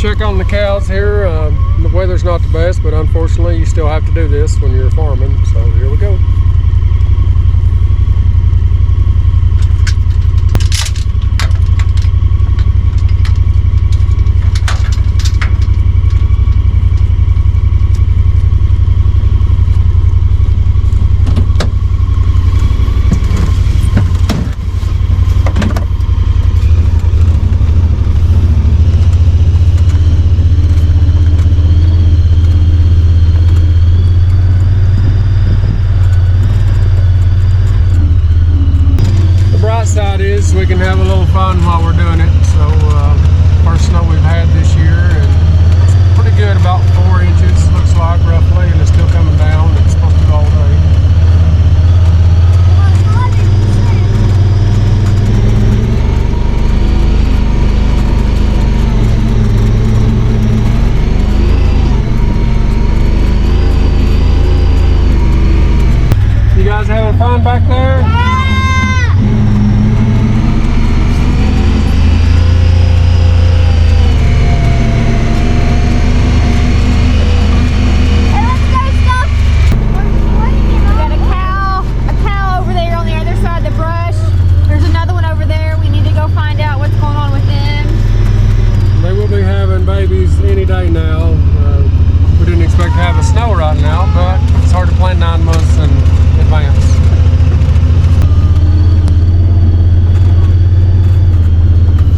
check on the cows here. The weather's not the best, but unfortunately you still have to do this when you're farming, so here we go. Side is we can have a little fun while we're doing it. So first snow we've had this year, and it's pretty good, about 4 inches looks like roughly, and it's still coming down. It's supposed to go all day. You guys having fun back there? Babies any day now. We didn't expect to have the snow right now, but it's hard to plan 9 months in advance.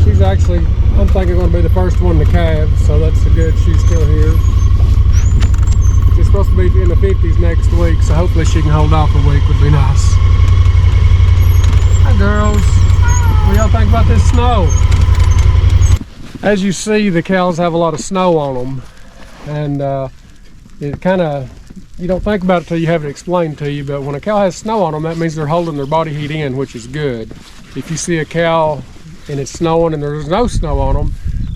She's actually, I'm thinking, going to be the first one to calve, so that's good. She's still here. She's supposed to be in the 50s next week, so hopefully she can hold off a week. Would be nice. Hi girls. What do y'all think about this snow? As you see, the cows have a lot of snow on them, and it kind of, you don't think about it till you have it explained to you, but when a cow has snow on them, that means they're holding their body heat in, which is good. If you see a cow and it's snowing and there's no snow on them,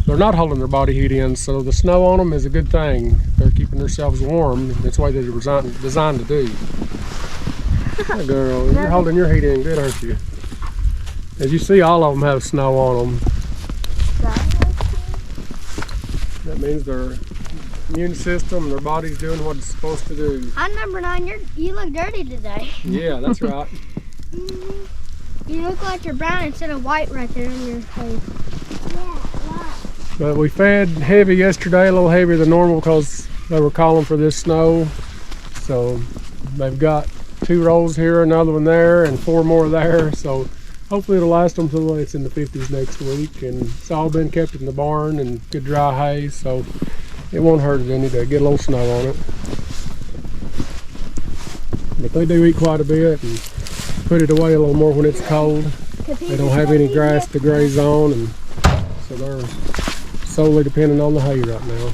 they're not holding their body heat in, so the snow on them is a good thing. They're keeping themselves warm. That's the way they're designed to do. Hi girl, you're holding your heat in good, aren't you? As you see, all of them have snow on them. That means their immune system, their body's doing what it's supposed to do. I'm number 9. You look dirty today. Yeah, that's right. You look like you're brown instead of white right there on your face. Yeah, white. But we fed heavy yesterday, a little heavier than normal because they were calling for this snow. So they've got 2 rolls here, another one there, and 4 more there. So hopefully it'll last them till it's in the 50s next week, and it's all been kept in the barn and good dry hay, so it won't hurt it any to get a little snow on it. But they do eat quite a bit and put it away a little more when it's cold. They don't have any grass to graze on, and so they're solely dependent on the hay right now.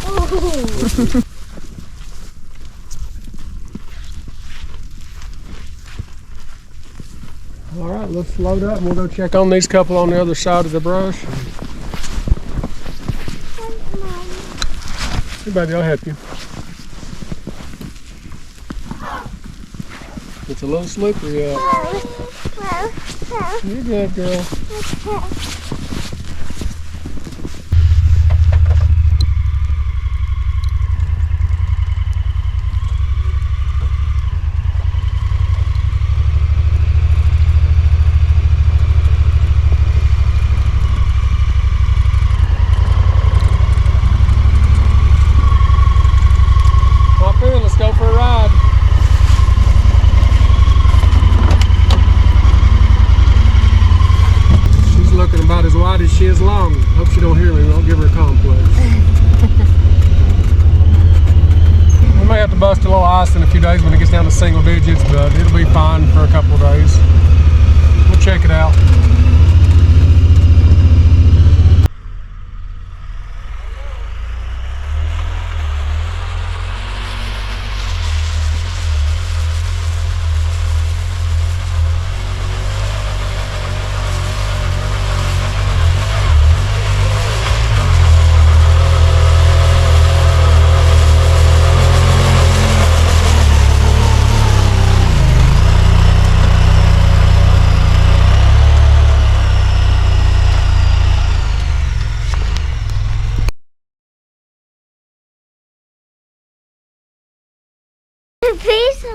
Oh. All right, let's load up and we'll go check on these couple on the other side of the brush. Hey baby, I'll help you. It's a little slippery out. You're good, girl. Let's go for a ride. She's looking about as wide as she is long. Hope she don't hear me. I'll give her a complex. We may have to bust a little ice in a few days when it gets down to single digits, but it'll be fine for a couple of days. We'll check it out.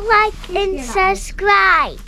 like and subscribe.